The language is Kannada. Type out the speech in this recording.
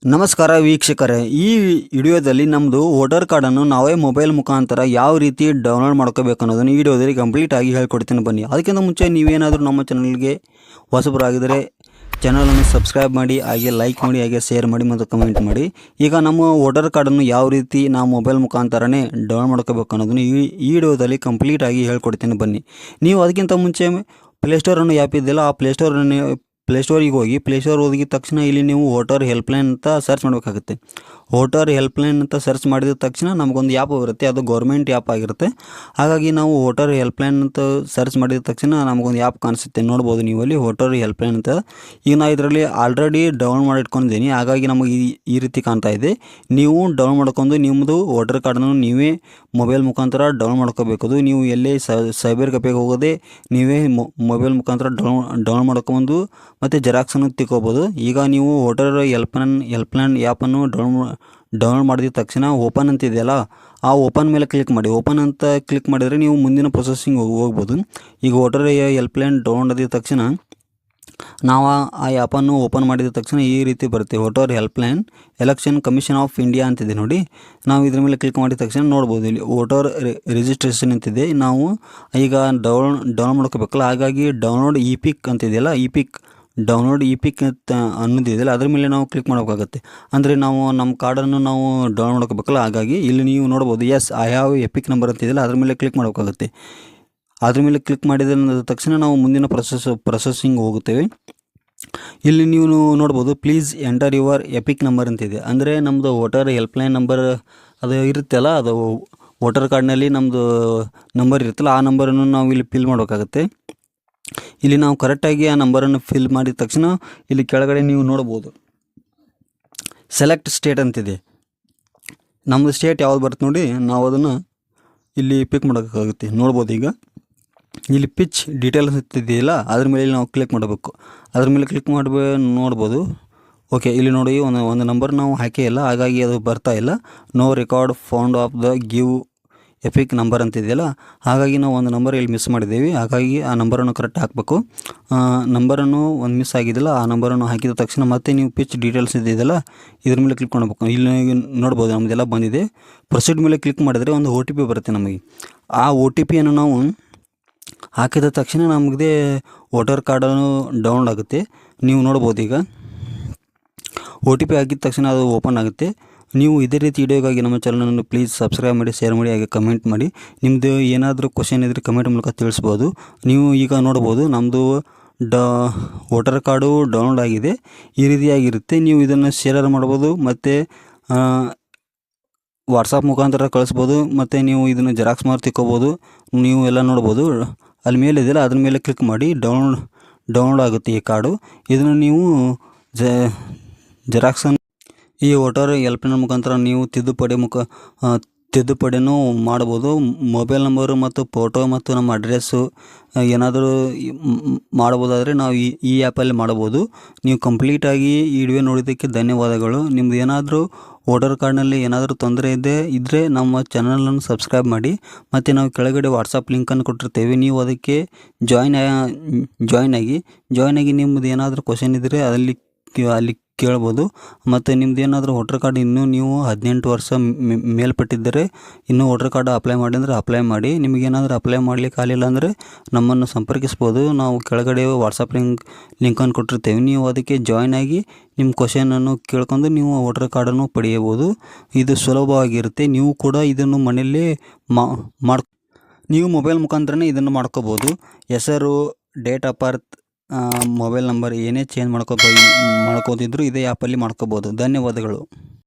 ನಮಸ್ಕಾರ ವೀಕ್ಷಕರೇ, ಈ ವಿಡಿಯೋದಲ್ಲಿ ನಮ್ಮದು ವೋಟರ್ ಕಾರ್ಡನ್ನು ನಾವೇ ಮೊಬೈಲ್ ಮುಖಾಂತರ ಯಾವ ರೀತಿ ಡೌನ್ಲೋಡ್ ಮಾಡ್ಕೋಬೇಕು ಅನ್ನೋದನ್ನು ಈ ವಿಡಿಯೋದಲ್ಲಿ ಕಂಪ್ಲೀಟಾಗಿ ಹೇಳ್ಕೊಡ್ತೀನಿ. ಬನ್ನಿ. ಅದಕ್ಕಿಂತ ಮುಂಚೆ ನೀವೇನಾದರೂ ನಮ್ಮ ಚಾನಲ್ಗೆ ಹೊಸಬರಾಗಿದ್ದರೆ ಚಾನಲನ್ನು ಸಬ್ಸ್ಕ್ರೈಬ್ ಮಾಡಿ, ಹಾಗೆ ಲೈಕ್ ಮಾಡಿ, ಹಾಗೆ ಶೇರ್ ಮಾಡಿ ಮತ್ತು ಕಮೆಂಟ್ ಮಾಡಿ. ಈಗ ನಮ್ಮ ವೋಟರ್ ಕಾರ್ಡನ್ನು ಯಾವ ರೀತಿ ನಾವು ಮೊಬೈಲ್ ಮುಖಾಂತರನೇ ಡೌನ್ಲೋಡ್ ಮಾಡ್ಕೋಬೇಕು ಅನ್ನೋದನ್ನು ಈ ವಿಡಿಯೋದಲ್ಲಿ ಕಂಪ್ಲೀಟಾಗಿ ಹೇಳ್ಕೊಡ್ತೀನಿ. ಬನ್ನಿ. ನೀವು ಅದಕ್ಕಿಂತ ಮುಂಚೆ ಪ್ಲೇಸ್ಟೋರ್ ಅನ್ನೋ ಆ್ಯಪ್ ಇದೆಯಲ್ಲ, ಆ ಪ್ಲೇಸ್ಟೋರಿಗೆ ಹೋಗಿ ಪ್ಲೇಸ್ಟೋರ್ ಹೋಗಿದ ತಕ್ಷಣ ಇಲ್ಲಿ ನೀವು ವೋಟರ್ ಹೆಲ್ಪ್ಲೈನ್ ಅಂತ ಸರ್ಚ್ ಮಾಡಬೇಕಾಗುತ್ತೆ. ವೋಟರ್ ಹೆಲ್ಪ್ಲೈನ್ ಅಂತ ಸರ್ಚ್ ಮಾಡಿದ ತಕ್ಷಣ ನಮಗೊಂದು ಆ್ಯಪ್ ಬರುತ್ತೆ, ಅದು ಗೌರ್ಮೆಂಟ್ ಆ್ಯಪ್ ಆಗಿರುತ್ತೆ. ಹಾಗಾಗಿ ನಾವು ವೋಟರ್ ಹೆಲ್ಪ್ಲೈನ್ ಅಂತ ಸರ್ಚ್ ಮಾಡಿದ ತಕ್ಷಣ ನಮಗೊಂದು ಆ್ಯಪ್ ಕಾಣಿಸುತ್ತೆ, ನೋಡ್ಬೋದು ನೀವು ಅಲ್ಲಿ ವೋಟರ್ ಹೆಲ್ಪ್ಲೈನ್ ಅಂತ. ಈಗ ನಾನು ಇದರಲ್ಲಿ ಆಲ್ರೆಡಿ ಡೌನ್ಲೋಡ್ ಮಾಡಿ ಇಟ್ಕೊಂಡಿದ್ದೀನಿ, ಹಾಗಾಗಿ ನಮಗೆ ಈ ರೀತಿ ಕಾಣ್ತಾ ಇದೆ. ನೀವು ಡೌನ್ಲೋಡ್ ಮಾಡ್ಕೊಂಡು ನಿಮ್ಮದು ವೋಟರ್ ಕಾರ್ಡನ್ನು ನೀವೇ ಮೊಬೈಲ್ ಮುಖಾಂತರ ಡೌನ್ಲೋಡ್ ಮಾಡ್ಕೋಬೇಕು. ನೀವು ಎಲ್ಲೇ ಸೈಬರ್ ಕೆಫೆಗೆ ಹೋಗೋದೇ ನೀವೇ ಮೊಬೈಲ್ ಮುಖಾಂತರ ಡೌನ್ಲೋಡ್ ಮಾಡ್ಕೊಂಡು ಮತ್ತು ಜೆರಾಕ್ಸನ್ನು ತಿಕ್ಕೋಬೋದು. ಈಗ ನೀವು ವೋಟರ್ ಹೆಲ್ಪ್ಲೈನ್ ಆ್ಯಪನ್ನು ಡೌನ್ಲೋಡ್ ಮಾಡಿದ ತಕ್ಷಣ ಓಪನ್ ಅಂತ ಇದೆಯಲ್ಲ, ಆ ಓಪನ್ ಮೇಲೆ ಕ್ಲಿಕ್ ಮಾಡಿ. ಓಪನ್ ಅಂತ ಕ್ಲಿಕ್ ಮಾಡಿದರೆ ನೀವು ಮುಂದಿನ ಪ್ರೊಸೆಸಿಂಗ್ ಹೋಗ್ಬೋದು. ಈಗ ವೋಟರ್ ಹೆಲ್ಪ್ಲೈನ್ ಡೌನ್ಲೋಡ್ ಆದ ತಕ್ಷಣ ನಾವು ಆ ಆ್ಯಪನ್ನು ಓಪನ್ ಮಾಡಿದ ತಕ್ಷಣ ಈ ರೀತಿ ಬರುತ್ತೆ, voter helpline election commission of India ಅಂತಿದೆ ನೋಡಿ. ನಾವು ಇದ್ರ ಮೇಲೆ ಕ್ಲಿಕ್ ಮಾಡಿದ ತಕ್ಷಣ ನೋಡ್ಬೋದು ಇಲ್ಲಿ ವೋಟರ್ ರಿಜಿಸ್ಟ್ರೇಷನ್ ಅಂತಿದೆ. ನಾವು ಈಗ ಡೌನ್ಲೋಡ್ ಮಾಡ್ಕೋಬೇಕಲ್ಲ, ಹಾಗಾಗಿ ಡೌನ್ಲೋಡ್ ಇಪಿಕ್ ಅಂತಿದೆಯಲ್ಲ, ಡೌನ್ಲೋಡ್ ಇಪಿಕ್ ಅಂತ ಅನ್ನೋದಿದೆಯಲ್ಲ, ಅದ್ರ ಮೇಲೆ ನಾವು ಕ್ಲಿಕ್ ಮಾಡಬೇಕಾಗುತ್ತೆ. ಅಂದರೆ ನಾವು ನಮ್ಮ ಕಾರ್ಡನ್ನು ನಾವು ಡೌನ್ಲೋಡ್ ಮಾಡ್ಕೋಬೇಕಲ್ಲ, ಹಾಗಾಗಿ ಇಲ್ಲಿ ನೀವು ನೋಡ್ಬೋದು yes I have EPIC number ಅಂತಿದೆಯಲ್ಲ, ಅದ್ರ ಮೇಲೆ ಕ್ಲಿಕ್ ಮಾಡಬೇಕಾಗುತ್ತೆ. ಅದ್ರ ಮೇಲೆ ಕ್ಲಿಕ್ ಮಾಡಿದ ತಕ್ಷಣ ನಾವು ಮುಂದಿನ ಪ್ರೊಸೆಸಿಂಗ್ ಹೋಗುತ್ತೇವೆ. ಇಲ್ಲಿ ನೀವು ನೋಡ್ಬೋದು please enter your EPIC number ಅಂತಿದೆ. ಅಂದರೆ ನಮ್ಮದು ವೋಟರ್ ಹೆಲ್ಪ್ಲೈನ್ ನಂಬರ್ ಅದು ಇರುತ್ತಲ್ಲ, ಅದು ವೋಟರ್ ಕಾರ್ಡ್ನಲ್ಲಿ ನಮ್ಮದು ನಂಬರ್ ಇರುತ್ತಲ್ಲ, ಆ ನಂಬರನ್ನು ನಾವು ಇಲ್ಲಿ ಫಿಲ್ ಮಾಡಬೇಕಾಗುತ್ತೆ. ಇಲ್ಲಿ ನಾವು ಕರೆಕ್ಟಾಗಿ ಆ ನಂಬರನ್ನು ಫಿಲ್ ಮಾಡಿದ ತಕ್ಷಣ ಇಲ್ಲಿ ಕೆಳಗಡೆ ನೀವು ನೋಡ್ಬೋದು ಸೆಲೆಕ್ಟ್ ಸ್ಟೇಟ್ ಅಂತಿದೆ. ನಮ್ಮದು ಸ್ಟೇಟ್ ಯಾವ್ದು ಬರುತ್ತೆ ನೋಡಿ, ನಾವು ಅದನ್ನು ಇಲ್ಲಿ ಪಿಕ್ ಮಾಡೋಕ್ಕಾಗುತ್ತೆ. ನೋಡ್ಬೋದು ಈಗ ಇಲ್ಲಿ ಪಿಚ್ ಡೀಟೇಲ್ಸ್ ಇದೆಯಲ್ಲ, ಅದ್ರ ಮೇಲೆ ನಾವು ಕ್ಲಿಕ್ ಮಾಡಬೇಕು. ಅದ್ರ ಮೇಲೆ ಕ್ಲಿಕ್ ನೋಡ್ಬೋದು. ಓಕೆ, ಇಲ್ಲಿ ನೋಡಿ ಒಂದು ನಂಬರ್ ನಾವು ಹಾಕೇ ಇಲ್ಲ, ಹಾಗಾಗಿ ಅದು ಬರ್ತಾ ಇಲ್ಲ. No record found of the give EPIC number ಅಂತಿದೆಯಲ್ಲ, ಹಾಗಾಗಿ ನಾವು ಒಂದು ನಂಬರ್ ಇಲ್ಲಿ ಮಿಸ್ ಮಾಡಿದ್ದೀವಿ. ಹಾಗಾಗಿ ಆ ನಂಬರನ್ನು ಕರೆಕ್ಟ್ ಹಾಕಬೇಕು. ನಂಬರನ್ನು ಒಂದು ಮಿಸ್ ಆಗಿದ್ದಿಲ್ಲ, ಆ ನಂಬರನ್ನು ಹಾಕಿದ ತಕ್ಷಣ ಮತ್ತೆ ನೀವು ಪಿಚ್ ಡೀಟೇಲ್ಸ್ ಇದೆಯಲ್ಲ, ಇದ್ರ ಮೇಲೆ ಕ್ಲಿಕ್ ಮಾಡಬೇಕು. ಇಲ್ಲಿ ನೋಡ್ಬೋದು ನಮ್ಮದೆಲ್ಲ ಬಂದಿದೆ. ಪ್ರೊಸೀಡ್ ಮೇಲೆ ಕ್ಲಿಕ್ ಮಾಡಿದರೆ ಒಂದು OTP ಬರುತ್ತೆ ನಮಗೆ. ಆ OTPಯನ್ನು ನಾವು ಹಾಕಿದ ತಕ್ಷಣ ನಮಗೆ ವೋಟರ್ ಕಾರ್ಡನ್ನು ಡೌನ್ಲೋಡ್ ಆಗುತ್ತೆ. ನೀವು ನೋಡ್ಬೋದು ಈಗ OTP ಹಾಕಿದ ತಕ್ಷಣ ಅದು ಓಪನ್ ಆಗುತ್ತೆ. ನೀವು ಇದೇ ರೀತಿ ವಿಡಿಯೋಗಾಗಿ ನಮ್ಮ ಚಾನಲನ್ನು ಪ್ಲೀಸ್ ಸಬ್ಸ್ಕ್ರೈಬ್ ಮಾಡಿ, ಶೇರ್ ಮಾಡಿ, ಹಾಗೆ ಕಮೆಂಟ್ ಮಾಡಿ. ನಿಮ್ಮದು ಏನಾದರೂ ಕ್ವಶನ್ ಇದ್ದರೆ ಕಮೆಂಟ್ ಮೂಲಕ ತಿಳಿಸ್ಬೋದು. ನೀವು ಈಗ ನೋಡ್ಬೋದು ನಮ್ಮದು ವೋಟರ್ ಕಾರ್ಡು ಡೌನ್ಲೋಡ್ ಆಗಿದೆ. ಈ ರೀತಿಯಾಗಿರುತ್ತೆ. ನೀವು ಇದನ್ನು ಶೇರ್ ಮಾಡ್ಬೋದು ಮತ್ತು ವಾಟ್ಸಪ್ ಮುಖಾಂತರ ಕಳಿಸ್ಬೋದು, ಮತ್ತು ನೀವು ಇದನ್ನು ಜೆರಾಕ್ಸ್ ಮಾಡಿ ತಿಕ್ಕೋಬೋದು. ನೀವು ಎಲ್ಲ ನೋಡ್ಬೋದು. ಅಲ್ಲಿ ಮೇಲೆ ಇದೆಯಲ್ಲ, ಅದ್ರ ಮೇಲೆ ಕ್ಲಿಕ್ ಮಾಡಿ ಡೌನ್ಲೋಡ್ ಆಗುತ್ತೆ ಈ ಕಾರ್ಡು. ಇದನ್ನು ನೀವು ಜೆರಾಕ್ಸನ್ನು ಈ ವೋಟರ್ ಹೆಲ್ಪ್ಲೈನ್ ಮುಖಾಂತರ ನೀವು ತಿದ್ದುಪಡಿನೂ ಮಾಡ್ಬೋದು. ಮೊಬೈಲ್ ನಂಬರು ಮತ್ತು ಫೋಟೋ ಮತ್ತು ನಮ್ಮ ಅಡ್ರೆಸ್ಸು ಏನಾದರೂ ಮಾಡ್ಬೋದಾದರೆ ನಾವು ಈ ಆ್ಯಪಲ್ಲಿ ಮಾಡ್ಬೋದು. ನೀವು ಕಂಪ್ಲೀಟಾಗಿ ಈ ವಿಡಿಯೋ ನೋಡಿದ್ದಕ್ಕೆ ಧನ್ಯವಾದಗಳು. ನಿಮ್ಮದು ಏನಾದರೂ ವೋಟರ್ ಕಾರ್ಡ್ನಲ್ಲಿ ಏನಾದರೂ ತೊಂದರೆ ಇದ್ದರೆ ನಮ್ಮ ಚಾನಲನ್ನು ಸಬ್ಸ್ಕ್ರೈಬ್ ಮಾಡಿ. ಮತ್ತು ನಾವು ಕೆಳಗಡೆ ವಾಟ್ಸಪ್ ಲಿಂಕನ್ನು ಕೊಟ್ಟಿರ್ತೇವೆ, ನೀವು ಅದಕ್ಕೆ ಜಾಯ್ನ್ ಆಗಿ ನಿಮ್ಮದು ಏನಾದರೂ ಕ್ವಶನ್ ಇದ್ದರೆ ಅಲ್ಲಿ ಕೇಳ್ಬೋದು. ಮತ್ತು ನಿಮ್ದು ಏನಾದರೂ ವೋಟರ್ ಕಾರ್ಡ್ ಇನ್ನೂ ನೀವು 18 ವರ್ಷ ಮೇಲ್ಪಟ್ಟಿದ್ದರೆ ಇನ್ನೂ ವೋಟರ್ ಕಾರ್ಡ್ ಅಪ್ಲೈ ಮಾಡಿ ಅಂದರೆ ಅಪ್ಲೈ ಮಾಡಿ. ನಿಮಗೇನಾದರೂ ಅಪ್ಲೈ ಮಾಡಲಿಕ್ಕೆ ಆಗಲಿಲ್ಲ ಅಂದರೆ ನಮ್ಮನ್ನು ಸಂಪರ್ಕಿಸ್ಬೋದು. ನಾವು ಕೆಳಗಡೆ ವಾಟ್ಸಪ್ ಲಿಂಕನ್ನು ಕೊಟ್ಟಿರ್ತೇವೆ, ನೀವು ಅದಕ್ಕೆ ಜಾಯ್ನ್ ಆಗಿ ನಿಮ್ಮ ಕ್ವಶನನ್ನು ಕೇಳ್ಕೊಂಡು ನೀವು ವೋಟರ್ ಕಾರ್ಡನ್ನು ಪಡೆಯಬೋದು. ಇದು ಸುಲಭವಾಗಿರುತ್ತೆ. ನೀವು ಕೂಡ ಇದನ್ನು ಮನೆಯಲ್ಲೇ ನೀವು ಮೊಬೈಲ್ ಮುಖಾಂತರನೇ ಇದನ್ನು ಮಾಡ್ಕೋಬೋದು. ಹೆಸರು, date of birth, mobile number ಏನೇ ಚೇಂಜ್ ಮಾಡ್ಕೋದಿದ್ರು ಇದೇ ಆ್ಯಪಲ್ಲಿ ಮಾಡ್ಕೋಬೋದು. ಧನ್ಯವಾದಗಳು.